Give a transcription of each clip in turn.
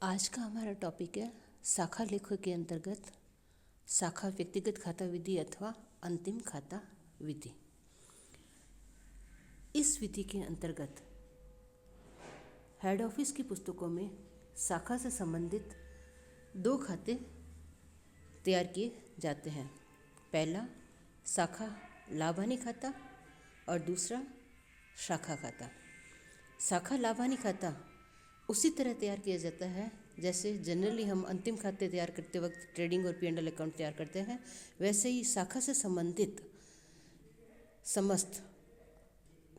आज का हमारा टॉपिक है शाखा लेखों के अंतर्गत शाखा व्यक्तिगत खाता विधि अथवा अंतिम खाता विधि। इस विधि के अंतर्गत हेड ऑफिस की पुस्तकों में शाखा से संबंधित दो खाते तैयार किए जाते हैं। पहला शाखा लाभ हानि खाता और दूसरा शाखा खाता। शाखा लाभ हानि खाता उसी तरह तैयार किया जाता है जैसे जनरली हम अंतिम खाते तैयार करते वक्त ट्रेडिंग और P&L अकाउंट तैयार करते हैं, वैसे ही शाखा से संबंधित समस्त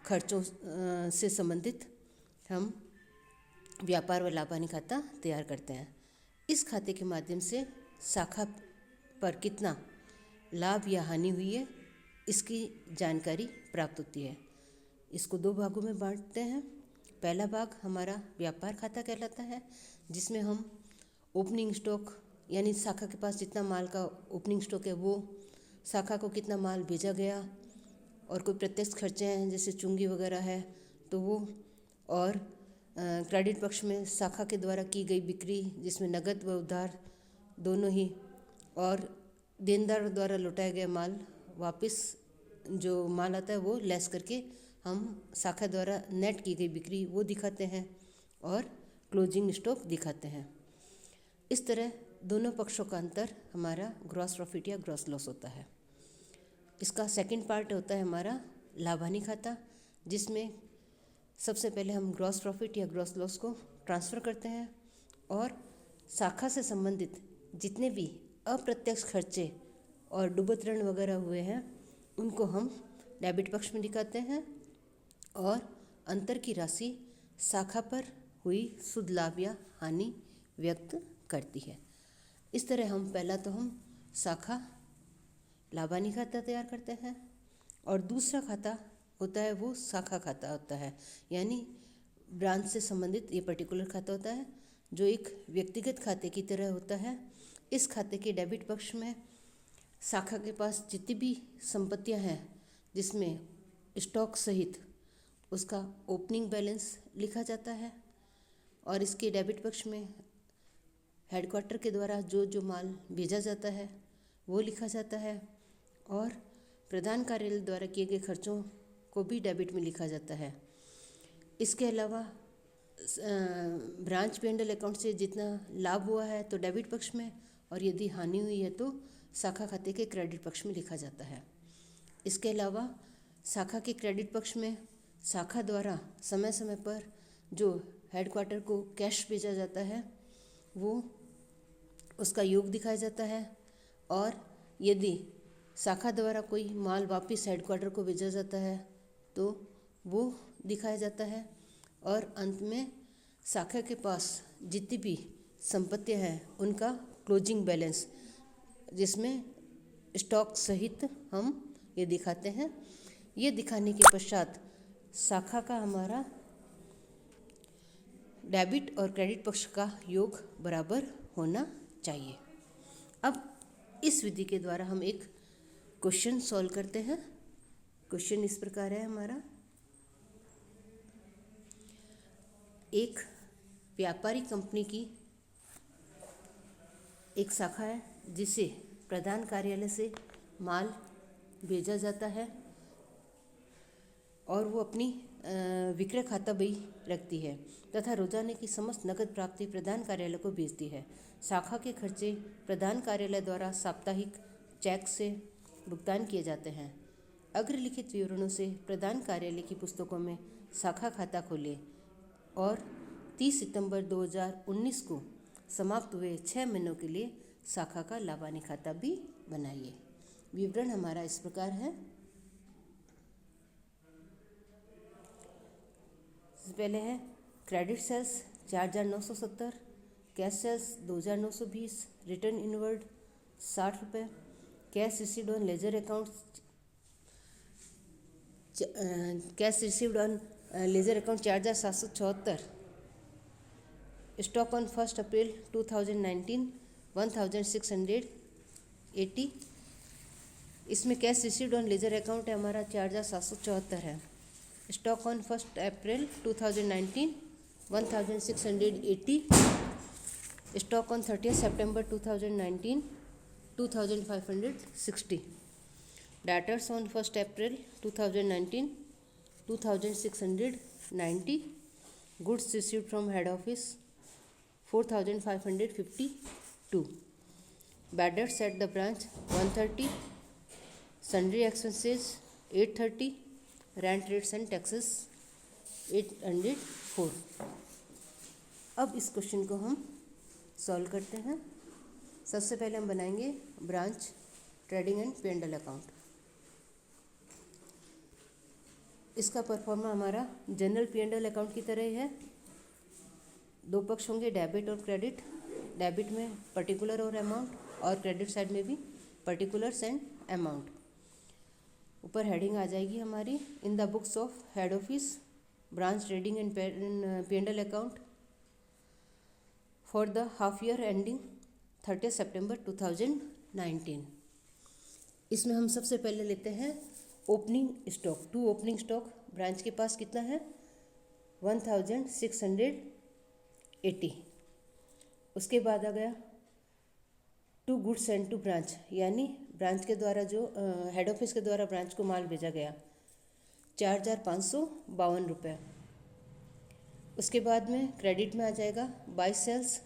खर्चों से संबंधित हम व्यापार व लाभ हानि खाता तैयार करते हैं। इस खाते के माध्यम से शाखा पर कितना लाभ या हानि हुई है इसकी जानकारी प्राप्त होती है। इसको दो भागों में बांटते हैं। पहला भाग हमारा व्यापार खाता कहलाता है, जिसमें हम ओपनिंग स्टॉक यानी शाखा के पास जितना माल का ओपनिंग स्टॉक है वो, शाखा को कितना माल भेजा गया और कोई प्रत्यक्ष खर्चे हैं जैसे चुंगी वगैरह है तो वो, और क्रेडिट पक्ष में शाखा के द्वारा की गई बिक्री जिसमें नकद व उधार दोनों ही, और देनदार द्वारा लौटाया गया माल वापस जो माल आता है वो लेस करके हम शाखा द्वारा नेट की गई बिक्री वो दिखाते हैं और क्लोजिंग स्टॉक दिखाते हैं। इस तरह दोनों पक्षों का अंतर हमारा ग्रॉस प्रॉफिट या ग्रॉस लॉस होता है। इसका सेकंड पार्ट होता है हमारा लाभ हानि खाता, जिसमें सबसे पहले हम ग्रॉस प्रॉफिट या ग्रॉस लॉस को ट्रांसफ़र करते हैं और शाखा से संबंधित जितने भी अप्रत्यक्ष खर्चे और डूबत ऋण वगैरह हुए हैं उनको हम डेबिट पक्ष में दिखाते हैं और अंतर की राशि शाखा पर हुई शुद्ध लाभ या हानि व्यक्त करती है। इस तरह हम शाखा लाभ हानि खाता तैयार करते हैं और दूसरा खाता होता है वो शाखा खाता होता है, यानी ब्रांच से संबंधित ये पर्टिकुलर खाता होता है जो एक व्यक्तिगत खाते की तरह होता है। इस खाते के डेबिट पक्ष में शाखा के पास जितनी भी संपत्तियां हैं जिसमें स्टॉक सहित उसका ओपनिंग बैलेंस लिखा जाता है और इसके डेबिट पक्ष में हेडक्वार्टर के द्वारा जो जो माल भेजा जाता है वो लिखा जाता है और प्रधान कार्यालय द्वारा किए गए खर्चों को भी डेबिट में लिखा जाता है। इसके अलावा ब्रांच P&L अकाउंट से जितना लाभ हुआ है तो डेबिट पक्ष में, और यदि हानि हुई है तो शाखा खाते के क्रेडिट पक्ष में लिखा जाता है। इसके अलावा शाखा के क्रेडिट पक्ष में शाखा द्वारा समय समय पर जो हेडक्वार्टर को कैश भेजा जाता है वो उसका योग दिखाया जाता है, और यदि शाखा द्वारा कोई माल वापस हेडक्वार्टर को भेजा जाता है तो वो दिखाया जाता है, और अंत में शाखा के पास जितनी भी संपत्तियां हैं उनका क्लोजिंग बैलेंस जिसमें स्टॉक सहित हम ये दिखाते हैं। ये दिखाने के पश्चात शाखा का हमारा डेबिट और क्रेडिट पक्ष का योग बराबर होना चाहिए। अब इस विधि के द्वारा हम एक क्वेश्चन सॉल्व करते हैं। क्वेश्चन इस प्रकार है हमारा, एक व्यापारी कंपनी की एक शाखा है जिसे प्रधान कार्यालय से माल भेजा जाता है और वो अपनी विक्रय खाता बही रखती है तथा रोजाना की समस्त नकद प्राप्ति प्रधान कार्यालय को भेजती है। शाखा के खर्चे प्रधान कार्यालय द्वारा साप्ताहिक चेक से भुगतान किए जाते हैं। अग्रलिखित विवरणों से प्रधान कार्यालय की पुस्तकों में शाखा खाता खोलें और 30 सितंबर 2019 को समाप्त हुए 6 महीनों के लिए शाखा का लाभ हानि खाता भी बनाइए। विवरण हमारा इस प्रकार है। पहले है credit sales 4,970, cash sales 2,920, return inward 60 रुपये, cash received on ledger account, cash received on ledger account 4,774, stock on 1 April 2019 1,680। इसमें cash received on ledger account है हमारा 4,774 है। Stock on 1 April 2019 1680 stock on 30 September 2019 2560. Debtors on 1st April 2019 2690. Goods received from head office 4552. Bad debts at the branch 130. Sundry expenses 830. Rent rates and taxes 804. अब इस question को हम solve करते हैं। सबसे पहले हम बनाएंगे branch trading and P&L account. इसका परफॉर्मा हमारा जनरल P&L अकाउंट की तरह ही है। दो पक्ष होंगे, डेबिट और क्रेडिट। डेबिट में पर्टिकुलर और अमाउंट, और क्रेडिट साइड में भी पर्टिकुलर्स एंड अमाउंट। ऊपर हेडिंग आ जाएगी हमारी, in the books of head office branch trading and P&L account for the half year ending 30 September 2019। इसमें हम सबसे पहले लेते हैं opening stock. To opening stock branch के पास कितना है? 1680। उसके बाद आ गया to goods send to branch, यानी ब्रांच के द्वारा जो हेड ऑफिस के द्वारा ब्रांच को माल भेजा गया, 4552 रुपये। उसके बाद में क्रेडिट में आ जाएगा बाय सेल्स।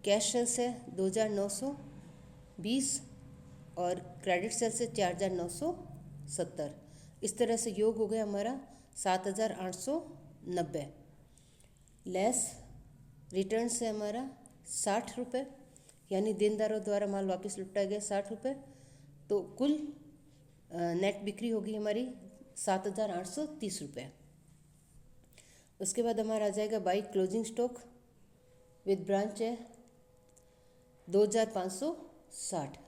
कैश सेल्स है 2920 और क्रेडिट सेल्स है 4970। इस तरह से योग हो गया हमारा 7890। लेस रिटर्न से हमारा 60 रुपये, यानी देनदारों द्वारा माल वापस लौटाया गया 60 रुपये। तो कुल नेट बिक्री होगी हमारी 7830 रुपये। उसके बाद हमारा आ जाएगा by closing stock with branch है 2560।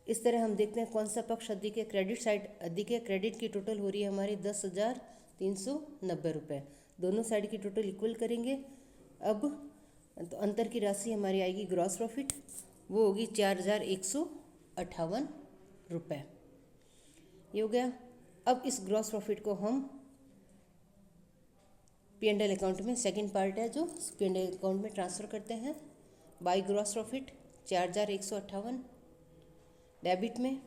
इस तरह हम देखते हैं कौन सा पक्ष अधिक है। क्रेडिट साइड अधिक है। क्रेडिट की टोटल हो रही है हमारी 10,390 रुपये। दोनों साइड की टोटल इक्वल करेंगे। अब तो अंतर की राशि हमारी आएगी ग्रॉस प्रॉफिट, वो होगी 4158 रुपये। ये हो गया। अब इस ग्रॉस प्रॉफिट को हम P&L अकाउंट में, सेकंड पार्ट है जो P&L अकाउंट में ट्रांसफ़र करते हैं। By gross profit 4158। डेबिट में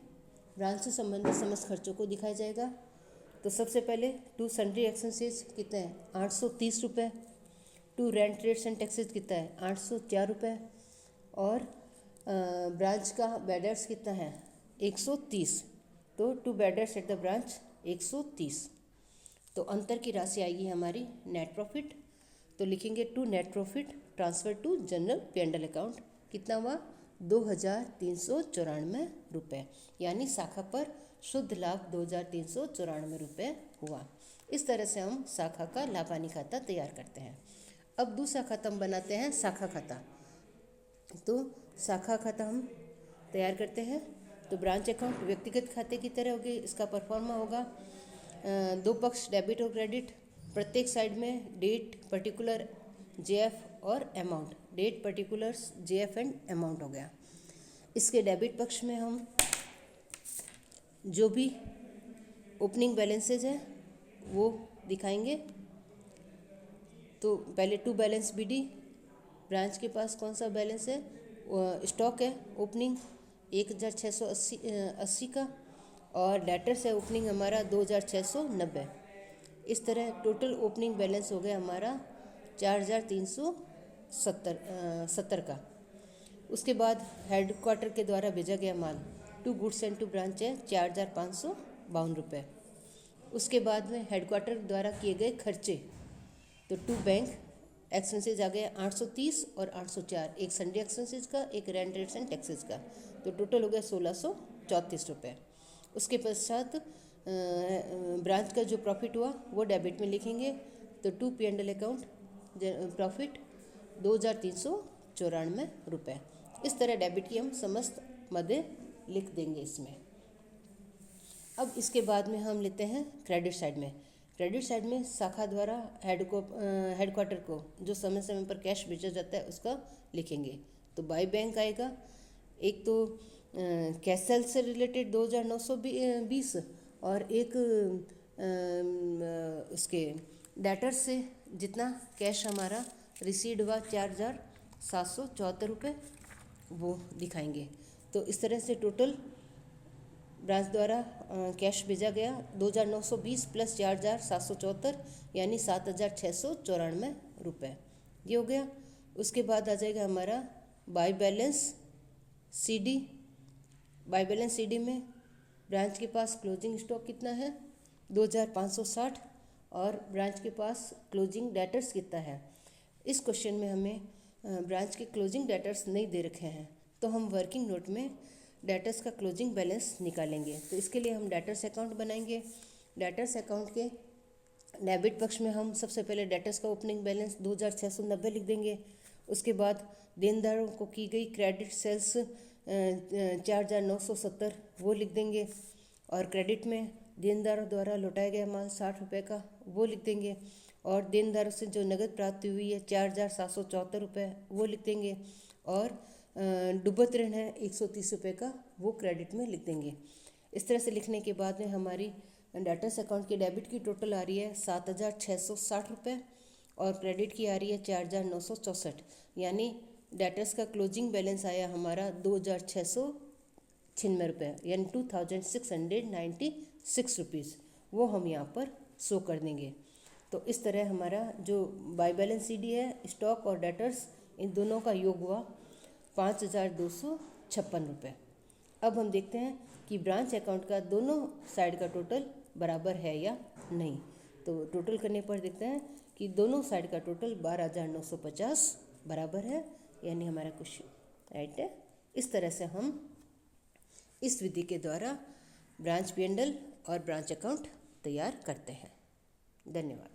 ब्रांच से संबंधित समस्त खर्चों को दिखाया जाएगा। तो सबसे पहले टू सन्ड्री एक्सपेंसेस कितने हैं? 830 रुपये। To rent rates and taxes कितना है? 804 रुपये। और ब्रांच का बैडर्स कितना है? 130। तो टू बैडर्स एट द ब्रांच 130। तो अंतर की राशि आएगी हमारी नेट प्रॉफिट। तो लिखेंगे to net profit transfer to general P&L account कितना हुआ? 2394 रुपये, यानी शाखा पर शुद्ध लाभ 2394 रुपये हुआ। इस तरह से हम शाखा का लाभ हानि खाता तैयार करते हैं। अब दूसरा खाता हम बनाते हैं शाखा खाता। तो शाखा खाता हम तैयार करते हैं। तो ब्रांच अकाउंट व्यक्तिगत खाते की तरह होगी। इसका परफॉर्मा होगा दो पक्ष डेबिट और क्रेडिट। प्रत्येक साइड में डेट, पर्टिकुलर, JF और amount. Date, particulars, JF and amount हो गया। इसके डेबिट पक्ष में हम जो भी ओपनिंग बैलेंसेज है वो दिखाएंगे। तो पहले टू बैलेंस BD, ब्रांच के पास कौन सा बैलेंस है? स्टॉक है ओपनिंग 1680 का, और डेटर्स है ओपनिंग हमारा 2690। इस तरह टोटल ओपनिंग बैलेंस हो गया हमारा 4370 का। उसके बाद हेड क्वार्टर के द्वारा भेजा गया माल to goods and to branch है 4552 रुपये। उसके बाद में हेड क्वार्टर द्वारा किए गए खर्चे, तो टू बैंक एक्सपेंसेज आ गया 830 और 804, एक सन्डे एक्सपेंसेज का, एक रेंट रेट्स एंड टैक्सेस का। तो टोटल हो गया 1634 रुपये। उसके पश्चात ब्रांच का जो प्रॉफिट हुआ वो डेबिट में लिखेंगे। तो टू P&L अकाउंट प्रॉफिट 2394 रुपये। इस तरह डेबिट की हम समस्त मदें लिख देंगे इसमें। अब इसके बाद में हम लेते हैं क्रेडिट साइड में। क्रेडिट साइड में शाखा द्वारा हेड क्वार्टर को जो समय समय पर कैश भेजा जाता है उसका लिखेंगे। तो बाई बैंक आएगा। एक तो कैश सेल से रिलेटेड 2920 और एक उसके डेटर से जितना कैश हमारा रिसीव्ड हुआ ₹774 वो दिखाएंगे। तो इस तरह से टोटल ब्रांच द्वारा कैश भेजा गया 2,920 प्लस 4,774 यानी 7,694 ये हो गया। उसके बाद आ जाएगा हमारा by balance CD. By balance CD में ब्रांच के पास क्लोजिंग स्टॉक कितना है 2,560 और ब्रांच के पास क्लोजिंग डेटर्स कितना है। इस क्वेश्चन में हमें ब्रांच के क्लोजिंग डेटर्स नहीं दे रखे हैं, तो हम वर्किंग नोट में डेटर्स का क्लोजिंग बैलेंस निकालेंगे। तो इसके लिए हम डेटर्स अकाउंट बनाएंगे। डेटर्स अकाउंट के डेबिट पक्ष में हम सबसे पहले डेटर्स का ओपनिंग बैलेंस 2,690 लिख देंगे। उसके बाद देनदारों को की गई क्रेडिट सेल्स 4,970 वो लिख देंगे और क्रेडिट में देनदारों द्वारा लौटाया गया माल ₹60 का वो लिख देंगे और देनदारों से जो नकद प्राप्ति हुई है 4,774 वो लिख देंगे और डूबत ऋण है ₹130 का वो क्रेडिट में लिख देंगे। इस तरह से लिखने के बाद में हमारी डेटर्स अकाउंट की डेबिट की टोटल आ रही है ₹7,660 और क्रेडिट की आ रही है 4,964 यानी डेटर्स का क्लोजिंग बैलेंस आया हमारा ₹2,696 यानी ₹2,696 वो हम यहाँ पर शो कर देंगे। तो इस तरह हमारा जो बाय बैलेंस सीडी है स्टॉक और डेटर्स इन दोनों का योग हुआ ₹5,256। अब हम देखते हैं कि ब्रांच अकाउंट का दोनों साइड का टोटल बराबर है या नहीं। तो टोटल करने पर देखते हैं कि दोनों साइड का टोटल 12,950 बराबर है, यानी हमारा क्वेश्चन राइट है। इस तरह से हम इस विधि के द्वारा ब्रांच P&L और ब्रांच अकाउंट तैयार करते हैं। धन्यवाद।